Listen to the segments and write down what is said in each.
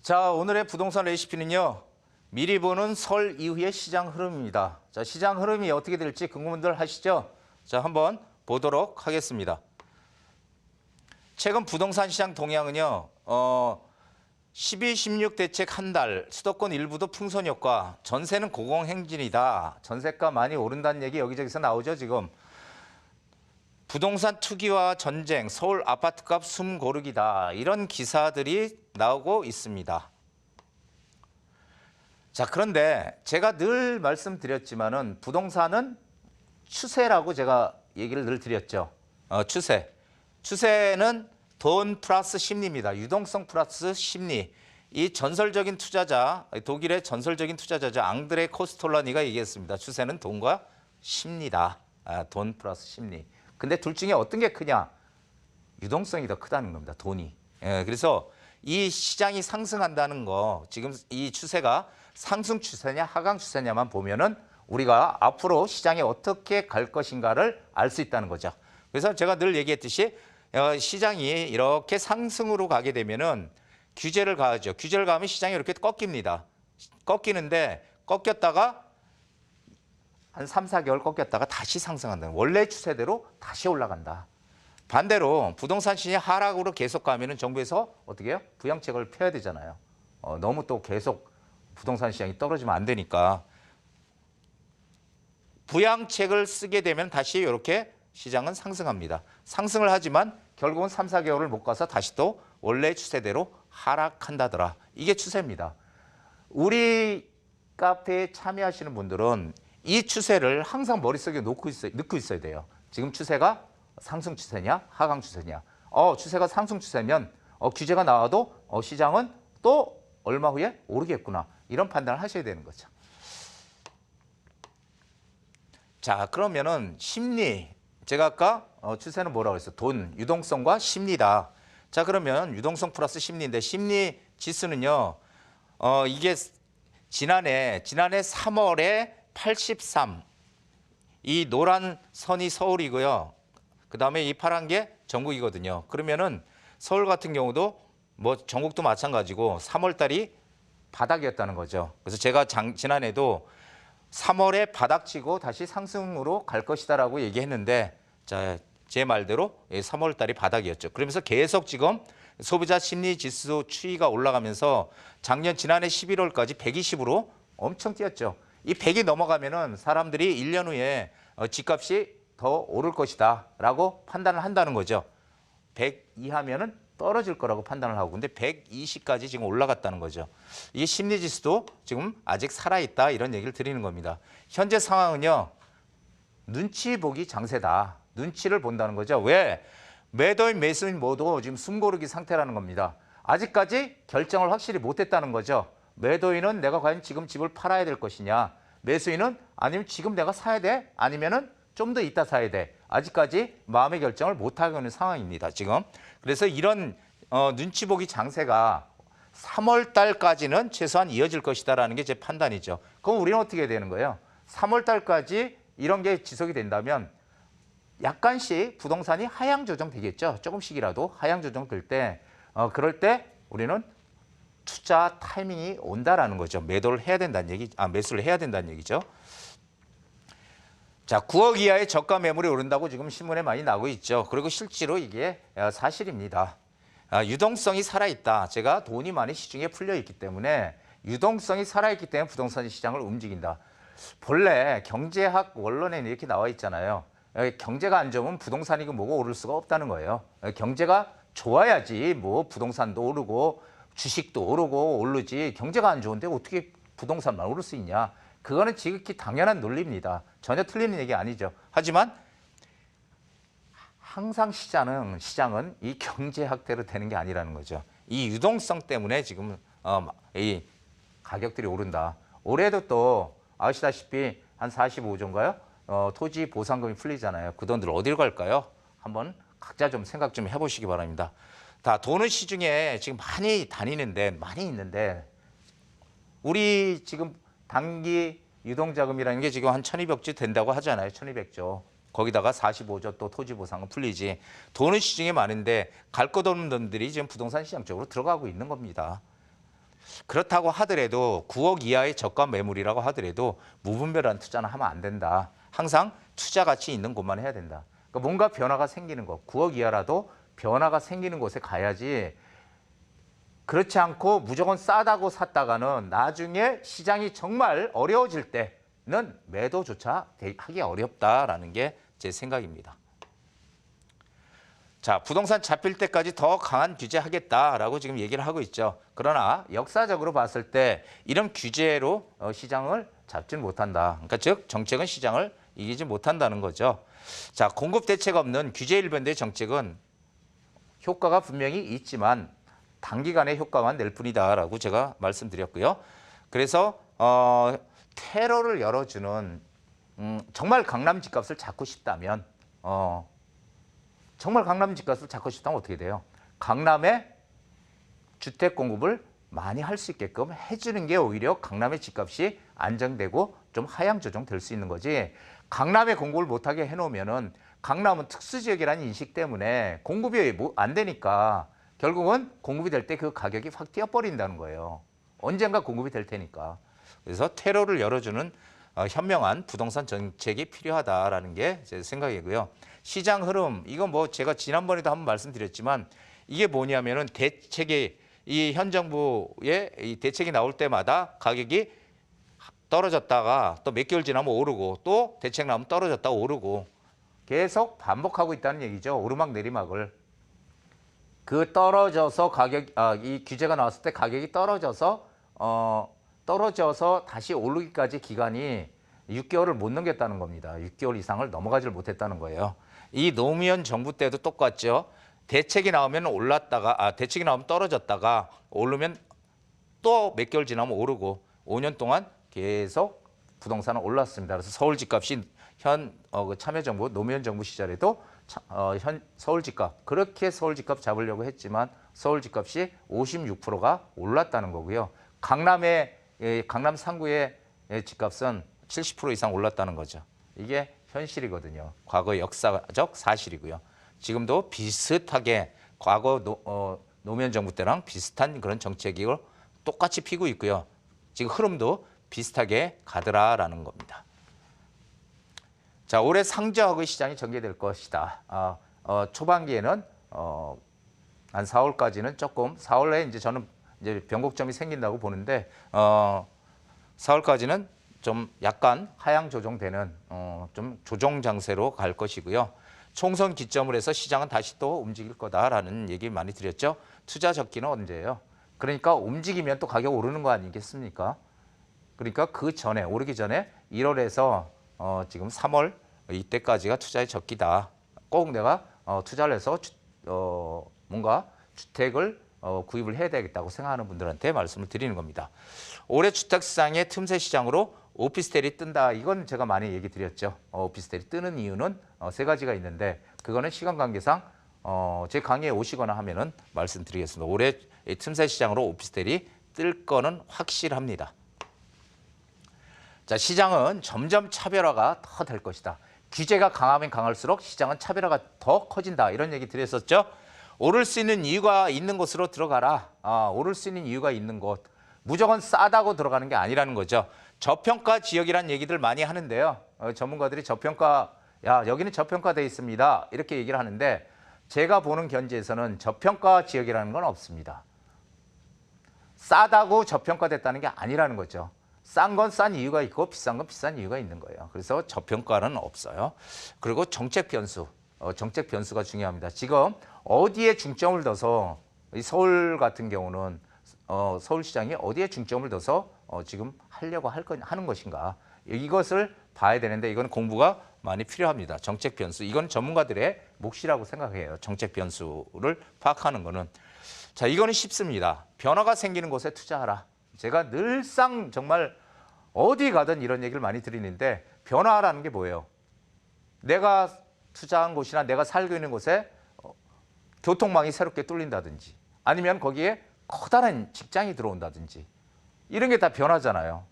자, 오늘의 부동산 레시피는요. 미리 보는 설 이후의 시장 흐름입니다. 자, 시장 흐름이 어떻게 될지 궁금들 하시죠? 자, 한번 보도록 하겠습니다. 최근 부동산 시장 동향은요. 12, 16 대책 한 달, 수도권 일부도 풍선 효과, 전세는 고공행진이다. 전세가 많이 오른다는 얘기 여기저기서 나오죠, 지금. 부동산 투기와 전쟁, 서울 아파트값 숨 고르기다. 이런 기사들이 나오고 있습니다. 자, 그런데 제가 늘 말씀드렸지만은 부동산은 추세라고 제가 얘기를 늘 드렸죠. 추세. 추세는 돈 플러스 심리입니다. 유동성 플러스 심리. 이 전설적인 투자자, 독일의 전설적인 투자자죠. 앙드레 코스톨라니가 얘기했습니다. 추세는 돈과 심리다. 돈 플러스 심리. 근데 둘 중에 어떤 게 크냐? 유동성이 더 크다는 겁니다. 돈이. 그래서 이 시장이 상승한다는 거, 지금 이 추세가 상승 추세냐 하강 추세냐만 보면은 우리가 앞으로 시장이 어떻게 갈 것인가를 알 수 있다는 거죠. 그래서 제가 늘 얘기했듯이 시장이 이렇게 상승으로 가게 되면은 규제를 가하죠. 규제를 가하면 시장이 이렇게 꺾입니다. 꺾이는데 꺾였다가 한 3, 4개월 꺾였다가 다시 상승한다. 원래 추세대로 다시 올라간다. 반대로 부동산 시장이 하락으로 계속 가면은 정부에서 어떻게 해요? 부양책을 펴야 되잖아요. 너무 또 계속 부동산 시장이 떨어지면 안 되니까. 부양책을 쓰게 되면 다시 이렇게 시장은 상승합니다. 상승을 하지만 결국은 3, 4개월을 못 가서 다시 또 원래 추세대로 하락한다더라. 이게 추세입니다. 우리 카페에 참여하시는 분들은 이 추세를 항상 머릿속에 넣고 있어야 돼요. 지금 추세가 상승 추세냐 하강 추세냐. 추세가 상승 추세면 규제가 나와도 시장은 또 얼마 후에 오르겠구나. 이런 판단을 하셔야 되는 거죠. 자, 그러면은 심리. 제가 아까 추세는 뭐라고 했어요? 돈, 유동성과 심리다. 자, 그러면 유동성 플러스 심리인데 심리 지수는요. 이게 지난해 3월에 83. 이 노란 선이 서울이고요. 그다음에 이 파란 게 전국이거든요. 그러면은 서울 같은 경우도 뭐 전국도 마찬가지고 3월 달이 바닥이었다는 거죠. 그래서 제가 지난해도 3월에 바닥치고 다시 상승으로 갈 것이다라고 얘기했는데, 자, 제 말대로 3월 달이 바닥이었죠. 그러면서 계속 지금 소비자 심리 지수 추이가 올라가면서 지난해 11월까지 120으로 엄청 뛰었죠. 이 100이 넘어가면은 사람들이 1년 후에 집값이 더 오를 것이다 라고 판단을 한다는 거죠. 100 이하면은 떨어질 거라고 판단을 하고, 근데 120까지 지금 올라갔다는 거죠. 이게 심리지수도 지금 아직 살아있다 이런 얘기를 드리는 겁니다. 현재 상황은요. 눈치 보기 장세다. 눈치를 본다는 거죠. 왜? 매도인 매수인 모두 지금 숨고르기 상태라는 겁니다. 아직까지 결정을 확실히 못했다는 거죠. 매도인은 내가 과연 지금 집을 팔아야 될 것이냐. 매수인은 아니면 지금 내가 사야 돼? 아니면은 좀 더 이따 사야 돼. 아직까지 마음의 결정을 못하고 있는 상황입니다. 지금. 그래서 이런 눈치 보기 장세가 3월 달까지는 최소한 이어질 것이다라는 게 제 판단이죠. 그럼 우리는 어떻게 해야 되는 거예요? 3월 달까지 이런 게 지속이 된다면 약간씩 부동산이 하향 조정 되겠죠. 조금씩이라도 하향 조정 될 때 그럴 때 우리는 투자 타이밍이 온다라는 거죠. 매도를 해야 된다는 얘기, 매수를 해야 된다는 얘기죠. 자, 9억 이하의 저가 매물이 오른다고 지금 신문에 많이 나오고 있죠. 그리고 실제로 이게 사실입니다. 유동성이 살아있다. 제가 돈이 많이 시중에 풀려있기 때문에 유동성이 살아있기 때문에 부동산 시장을 움직인다. 본래 경제학 원론에 이렇게 나와 있잖아요. 경제가 안 좋으면 부동산이고 뭐고 오를 수가 없다는 거예요. 경제가 좋아야지 뭐 부동산도 오르고 주식도 오르고 오르지, 경제가 안 좋은데 어떻게 부동산만 오를 수 있냐. 그거는 지극히 당연한 논리입니다. 전혀 틀리는 얘기 아니죠. 하지만 항상 시장은 이 경제학대로 되는 게 아니라는 거죠. 이 유동성 때문에 지금 이 가격들이 오른다. 올해도 또 아시다시피 한 45조인가요? 토지 보상금이 풀리잖아요. 그 돈들 어디로 갈까요? 한번 각자 좀 생각 좀 해보시기 바랍니다. 다 돈은 시중에 지금 많이 있는데 우리 지금 단기 유동자금이라는 게 지금 한 1200조 된다고 하잖아요. 1200조. 거기다가 45조 또 토지보상은 풀리지. 돈은 시중에 많은데 갈 것 없는 돈들이 지금 부동산 시장 쪽으로 들어가고 있는 겁니다. 그렇다고 하더라도 9억 이하의 저가 매물이라고 하더라도 무분별한 투자는 하면 안 된다. 항상 투자 가치 있는 곳만 해야 된다. 그러니까 뭔가 변화가 생기는 것, 9억 이하라도 변화가 생기는 곳에 가야지. 그렇지 않고 무조건 싸다고 샀다가는 나중에 시장이 정말 어려워질 때는 매도조차 하기 어렵다라는 게 제 생각입니다. 자, 부동산 잡힐 때까지 더 강한 규제하겠다라고 지금 얘기를 하고 있죠. 그러나 역사적으로 봤을 때 이런 규제로 시장을 잡지는 못한다. 그러니까 즉 정책은 시장을 이기지 못한다는 거죠. 자, 공급 대책 없는 규제 일변도의 정책은 효과가 분명히 있지만 단기간에 효과만 낼 뿐이다라고 제가 말씀드렸고요. 그래서 테러를 열어주는 정말 강남 집값을 잡고 싶다면 정말 강남 집값을 잡고 싶다면 어떻게 돼요? 강남에 주택 공급을 많이 할 수 있게끔 해주는 게 오히려 강남의 집값이 안정되고 좀 하향 조정될 수 있는 거지. 강남에 공급을 못하게 해놓으면은 강남은 특수지역이라는 인식 때문에 공급이 안 되니까 결국은 공급이 될 때 그 가격이 확 뛰어버린다는 거예요. 언젠가 공급이 될 테니까. 그래서 테러를 열어주는 현명한 부동산 정책이 필요하다라는 게 제 생각이고요. 시장 흐름, 이건 뭐 제가 지난번에도 한번 말씀드렸지만 이게 뭐냐면은 대책이 이 현 정부의 이 대책이 나올 때마다 가격이 떨어졌다가 또 몇 개월 지나면 오르고 또 대책 나오면 떨어졌다가 오르고 계속 반복하고 있다는 얘기죠. 오르막 내리막을. 그 떨어져서 이 규제가 나왔을 때 가격이 떨어져서 다시 오르기까지 기간이 6개월을 못 넘겼다는 겁니다. 6개월 이상을 넘어가지를 못했다는 거예요. 이 노무현 정부 때도 똑같죠. 대책이 나오면 대책이 나오면 떨어졌다가 오르면 또 몇 개월 지나면 오르고 5년 동안 계속 부동산은 올랐습니다. 그래서 서울 집값이 참여정부 노무현 정부 시절에도 서울 집값 그렇게 서울 집값 잡으려고 했지만 서울 집값이 56%가 올랐다는 거고요. 강남 상구의 집값은 70% 이상 올랐다는 거죠. 이게 현실이거든요. 과거 역사적 사실이고요. 지금도 비슷하게 과거 노무현 정부 때랑 비슷한 그런 정책이 똑같이 피고 있고요. 지금 흐름도 비슷하게 가더라라는 겁니다. 자, 올해 상저하고의 시장이 전개될 것이다. 초반기에는 한 4월까지는 조금 4월에 이제 저는 이제 변곡점이 생긴다고 보는데 4월까지는 좀 약간 하향 조정되는 좀 조정 장세로 갈 것이고요. 총선 기점을 해서 시장은 다시 또 움직일 거다라는 얘기 많이 드렸죠. 투자 적기는 언제예요? 그러니까 움직이면 또 가격 오르는 거 아니겠습니까? 그러니까 그 전에 오르기 전에 1월에서 지금 3월 이때까지가 투자의 적기다. 꼭 내가 투자를 해서 뭔가 주택을 구입을 해야 되겠다고 생각하는 분들한테 말씀을 드리는 겁니다. 올해 주택시장의 틈새 시장으로 오피스텔이 뜬다. 이건 제가 많이 얘기 드렸죠. 오피스텔이 뜨는 이유는 세 가지가 있는데 그거는 시간 관계상 제 강의에 오시거나 하면은 말씀드리겠습니다. 올해 틈새 시장으로 오피스텔이 뜰 거는 확실합니다. 자, 시장은 점점 차별화가 더 될 것이다. 규제가 강하면 강할수록 시장은 차별화가 더 커진다. 이런 얘기 드렸었죠. 오를 수 있는 이유가 있는 곳으로 들어가라. 오를 수 있는 이유가 있는 곳. 무조건 싸다고 들어가는 게 아니라는 거죠. 저평가 지역이라는 얘기들 많이 하는데요. 전문가들이 여기는 저평가돼 있습니다. 이렇게 얘기를 하는데 제가 보는 견지에서는 저평가 지역이라는 건 없습니다. 싸다고 저평가됐다는 게 아니라는 거죠. 싼 건 싼 이유가 있고 비싼 건 비싼 이유가 있는 거예요. 그래서 저평가는 없어요. 그리고 정책 변수가 중요합니다. 지금 어디에 중점을 둬서 서울 같은 경우는 서울시장이 어디에 중점을 둬서 지금 하는 것인가. 이것을 봐야 되는데 이건 공부가 많이 필요합니다. 정책 변수. 이건 전문가들의 몫이라고 생각해요. 정책 변수를 파악하는 거는. 자, 이거는 쉽습니다. 변화가 생기는 곳에 투자하라. 제가 늘상 정말 어디 가든 이런 얘기를 많이 드리는데 변화라는 게 뭐예요? 내가 투자한 곳이나 내가 살고 있는 곳에 교통망이 새롭게 뚫린다든지 아니면 거기에 커다란 직장이 들어온다든지 이런 게 다 변화잖아요.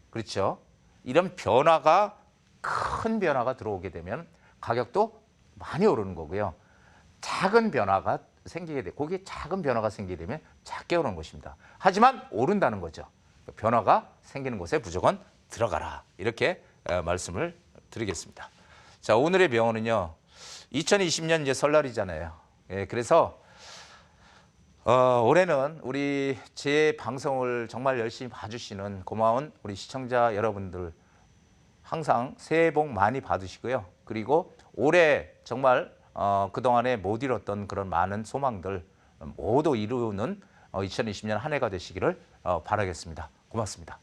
그렇죠? 이런 큰 변화가 들어오게 되면 가격도 많이 오르는 거고요. 작은 변화가 생기게 돼. 거기에 작은 변화가 생기게 되면 작게 오는 것입니다. 하지만 오른다는 거죠. 변화가 생기는 곳에 무조건 들어가라. 이렇게 말씀을 드리겠습니다. 자, 오늘의 명언은요. 2020년 이제 설날이잖아요. 예, 그래서 올해는 우리 제 방송을 정말 열심히 봐주시는 고마운 우리 시청자 여러분들 항상 새해 복 많이 받으시고요. 그리고 올해 정말 그동안에 못 이뤘던 그런 많은 소망들 모두 이루는 2020년 한 해가 되시기를 바라겠습니다. 고맙습니다.